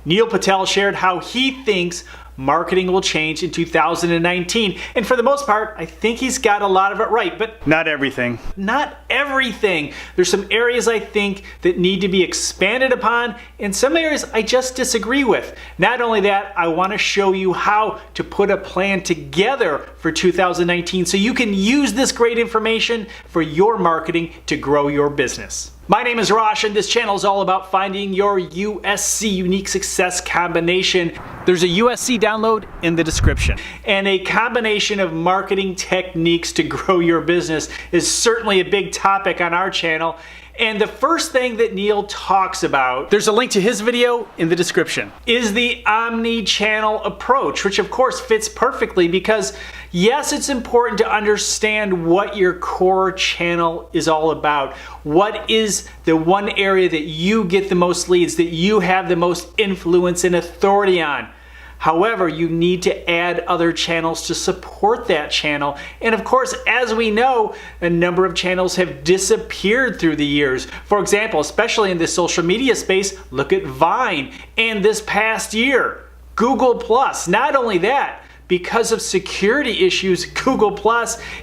Neil Patel shared how he thinks marketing will change in 2019. And for the most part, I think he's got a lot of it right, but not everything. Not everything. There's some areas I think that need to be expanded upon, and some areas I just disagree with. Not only that, I want to show you how to put a plan together for 2019 so you can use this great information for your marketing to grow your business. My name is Rosh, and this channel is all about finding your USC, Unique Success Combination. There's a USC download in the description. And a combination of marketing techniques to grow your business is certainly a big topic on our channel. And the first thing that Neil talks about, there's a link to his video in the description, is the Omni-Channel Approach, which of course fits perfectly because yes, it's important to understand what your core channel is all about. What is the one area that you get the most leads, that you have the most influence and authority on? However, you need to add other channels to support that channel. And of course, as we know, a number of channels have disappeared through the years. For example, especially in the social media space, look at Vine. And this past year, Google+. Not only that, because of security issues, Google+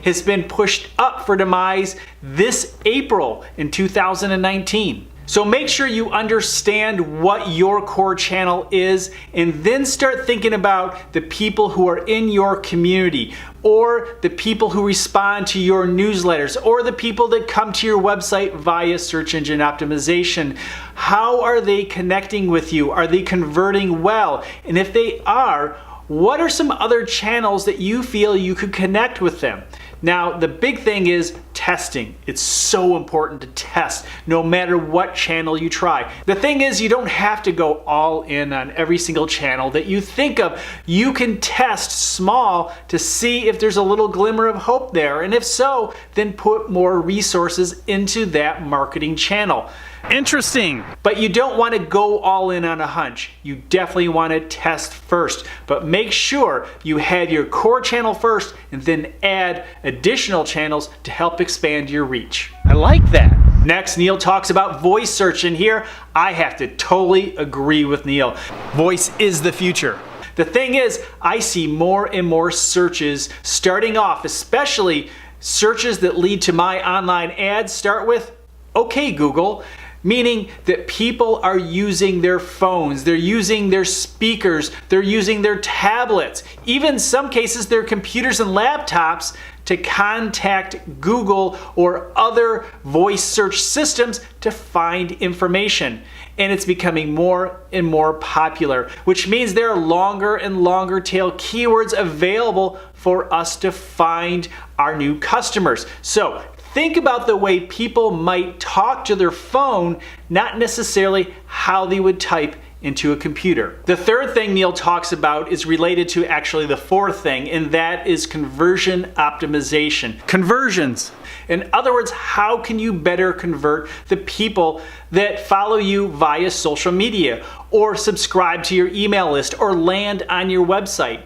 has been pushed up for demise this April in 2019. So make sure you understand what your core channel is and then start thinking about the people who are in your community, or the people who respond to your newsletters, or the people that come to your website via search engine optimization. How are they connecting with you? Are they converting well? And if they are, what are some other channels that you feel you could connect with them? Now, the big thing is testing. It's so important to test no matter what channel you try. The thing is, you don't have to go all in on every single channel that you think of. You can test small to see if there's a little glimmer of hope there. And if so, then put more resources into that marketing channel. Interesting. But you don't want to go all in on a hunch. You definitely want to test first. But make sure you have your core channel first and then add additional channels to help expand your reach. I like that. Next, Neil talks about voice search, and here I have to totally agree with Neil. Voice is the future. The thing is, I see more and more searches starting off, especially searches that lead to my online ads start with, "Okay, Google." Meaning that people are using their phones, they're using their speakers, they're using their tablets, even in some cases their computers and laptops to contact Google or other voice search systems to find information. And it's becoming more and more popular, which means there are longer and longer tail keywords available for us to find our new customers. So think about the way people might talk to their phone, not necessarily how they would type into a computer. The third thing Neil talks about is related to actually the fourth thing, and that is conversion optimization. Conversions. In other words, how can you better convert the people that follow you via social media, or subscribe to your email list, or land on your website?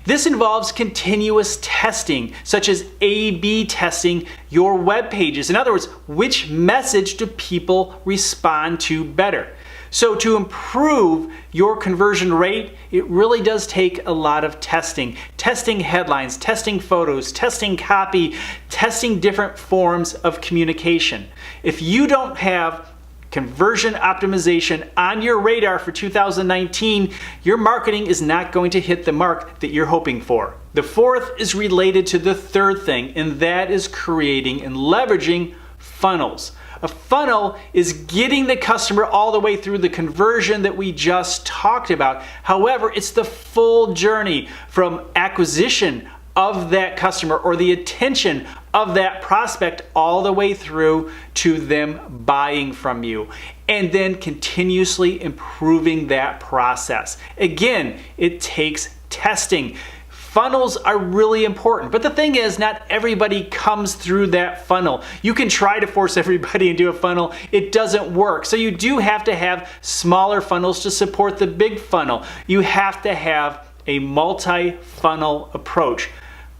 This involves continuous testing, such as A/B testing your web pages. In other words, which message do people respond to better? So to improve your conversion rate, it really does take a lot of testing. Testing headlines, testing photos, testing copy, testing different forms of communication. If you don't have conversion optimization on your radar for 2019, your marketing is not going to hit the mark that you're hoping for. The fourth is related to the third thing, and that is creating and leveraging funnels. A funnel is getting the customer all the way through the conversion that we just talked about. However, it's the full journey from acquisition of that customer or the attention of that prospect all the way through to them buying from you, and then continuously improving that process. Again, it takes testing. Funnels are really important, but the thing is, not everybody comes through that funnel. You can try to force everybody into a funnel. It doesn't work. So you do have to have smaller funnels to support the big funnel. You have to have a multi-funnel approach.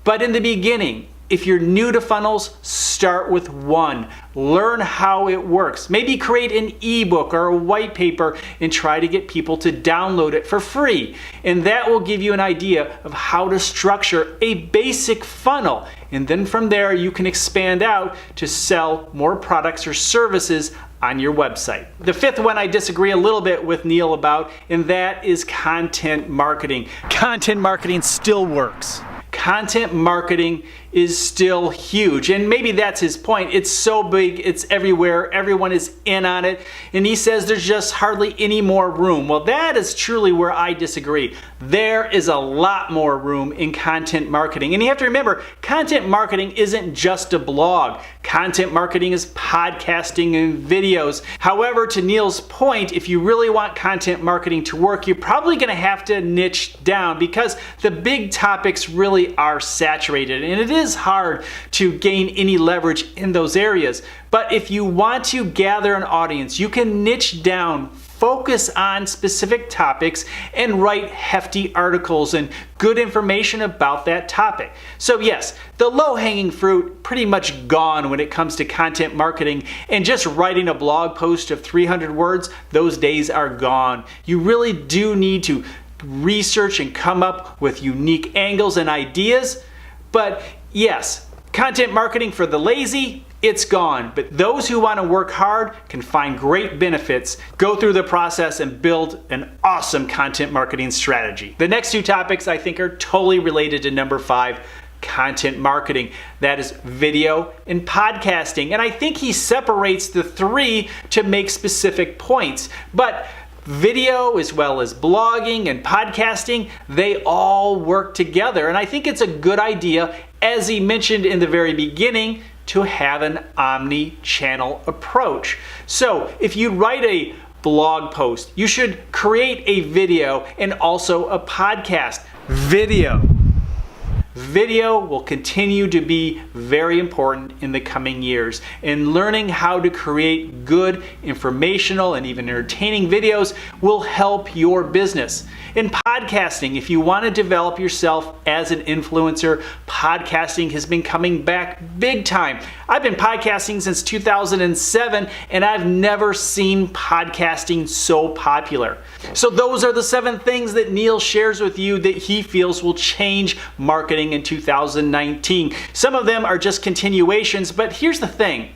But in the beginning, If you're new to funnels, start with one. Learn how it works. Maybe create an ebook or a white paper and try to get people to download it for free. And that will give you an idea of how to structure a basic funnel. And then from there, you can expand out to sell more products or services on your website. The fifth one I disagree a little bit with Neil about, and that is content marketing. Content marketing still works. Content marketing is still huge, and maybe that's his point. It's so big, it's everywhere, everyone is in on it, and he says there's just hardly any more room. Well, that is truly where I disagree. There is a lot more room in content marketing, and you have to remember, content marketing isn't just a blog. Content marketing is podcasting and videos. However, to Neil's point, if you really want content marketing to work, you're probably going to have to niche down because the big topics really are saturated, and it is hard to gain any leverage in those areas. But if you want to gather an audience, you can niche down, focus on specific topics, and write hefty articles and good information about that topic. So yes, the low-hanging fruit pretty much gone when it comes to content marketing, and just writing a blog post of 300 words, those days are gone. You really do need to research and come up with unique angles and ideas. But yes, content marketing for the lazy, it's gone. But those who want to work hard can find great benefits, go through the process, and build an awesome content marketing strategy. The next two topics I think are totally related to number 5, content marketing. That is video and podcasting. And I think he separates the three to make specific points. But video, as well as blogging and podcasting, they all work together. And I think it's a good idea, as he mentioned in the very beginning, to have an omni-channel approach. So if you write a blog post, you should create a video and also a podcast. Video will continue to be very important in the coming years, and learning how to create good, informational, and even entertaining videos will help your business. In podcasting, if you want to develop yourself as an influencer, podcasting has been coming back big time. I've been podcasting since 2007, and I've never seen podcasting so popular. So those are the 7 things that Neil shares with you that he feels will change marketing in 2019. Some of them are just continuations, but here's the thing.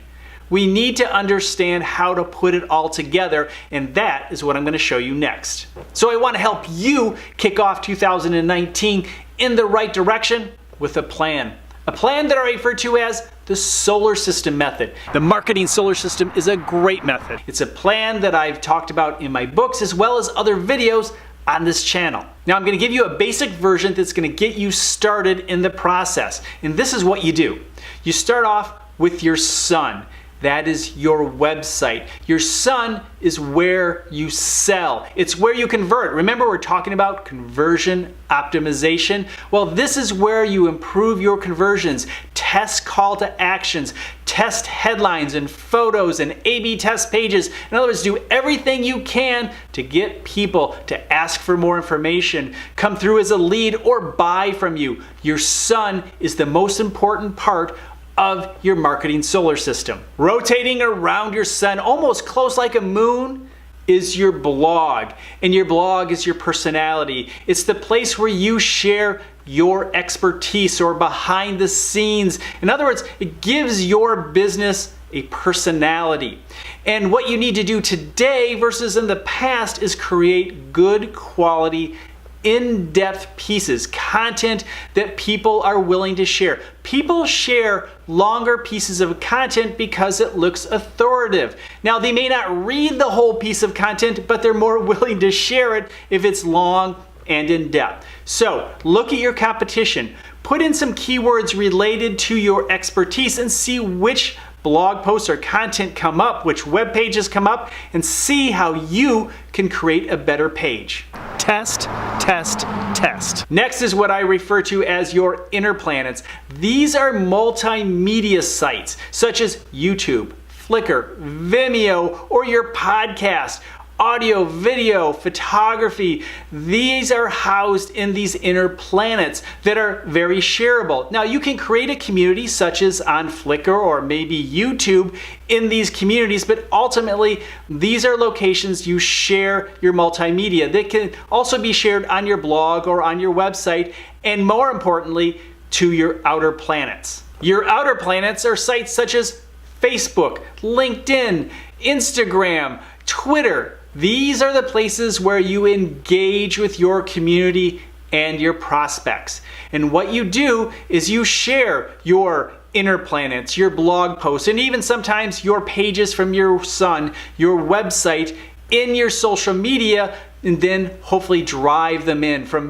We need to understand how to put it all together, and that is what I'm going to show you next. So I want to help you kick off 2019 in the right direction with a plan. A plan that I refer to as the solar system method. The marketing solar system is a great method. It's a plan that I've talked about in my books as well as other videos on this channel. Now I'm going to give you a basic version that's going to get you started in the process. And this is what you do. You start off with your sun. That is your website. Your sun is where you sell. It's where you convert. Remember, we're talking about conversion optimization. Well, this is where you improve your conversions, test call to actions, test headlines and photos and A/B test pages. In other words, do everything you can to get people to ask for more information, come through as a lead, or buy from you. Your sun is the most important part of your marketing solar system. Rotating around your sun, almost close like a moon, is your blog. And your blog is your personality. It's the place where you share your expertise or behind the scenes. In other words, it gives your business a personality. And what you need to do today versus in the past is create good quality, in-depth pieces, content that people are willing to share. People share longer pieces of content because it looks authoritative. Now, they may not read the whole piece of content, but they're more willing to share it if it's long and in-depth. So, look at your competition. Put in some keywords related to your expertise and see which blog posts or content come up, which web pages come up, and see how you can create a better page. Test, test, test. Next is what I refer to as your inner planets. These are multimedia sites such as YouTube, Flickr, Vimeo, or your podcast. audio, video, photography. These are housed in these inner planets that are very shareable. Now you can create a community such as on Flickr or maybe YouTube in these communities, but ultimately these are locations you share your multimedia. They can also be shared on your blog or on your website, and more importantly, to your outer planets. Your outer planets are sites such as Facebook, LinkedIn, Instagram, Twitter. These are the places where you engage with your community and your prospects. And what you do is you share your inner planets, your blog posts, and even sometimes your pages from your son, your website, in your social media, and then hopefully drive them in from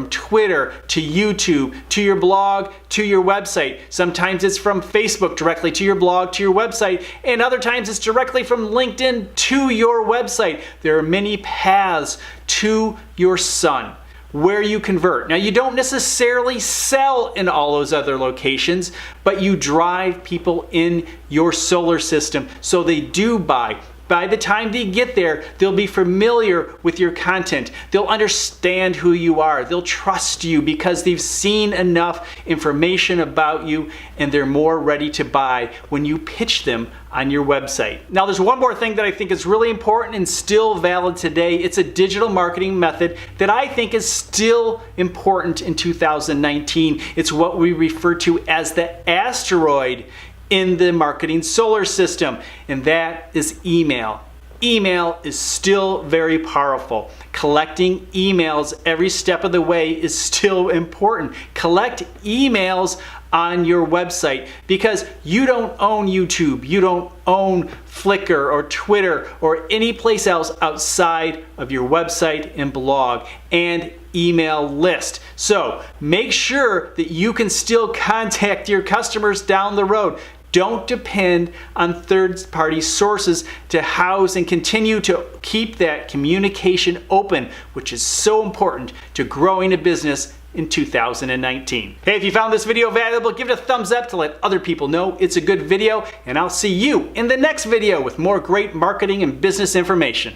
Twitter to YouTube, to your blog, to your website. Sometimes it's from Facebook directly to your blog, to your website, and other times it's directly from LinkedIn to your website. There are many paths to your son where you convert. Now you don't necessarily sell in all those other locations, but you drive people in your solar system so they do buy. By the time they get there, they'll be familiar with your content. They'll understand who you are. They'll trust you because they've seen enough information about you, and they're more ready to buy when you pitch them on your website. Now there's one more thing that I think is really important and still valid today. It's a digital marketing method that I think is still important in 2019. It's what we refer to as the asteroid in the marketing solar system, and that is email. Email is still very powerful. Collecting emails every step of the way is still important. Collect emails on your website because you don't own YouTube, you don't own Flickr or Twitter or any place else outside of your website and blog and email list. So make sure that you can still contact your customers down the road. Don't depend on third-party sources to house and continue to keep that communication open, which is so important to growing a business in 2019. Hey, if you found this video valuable, give it a thumbs up to let other people know it's a good video, and I'll see you in the next video with more great marketing and business information.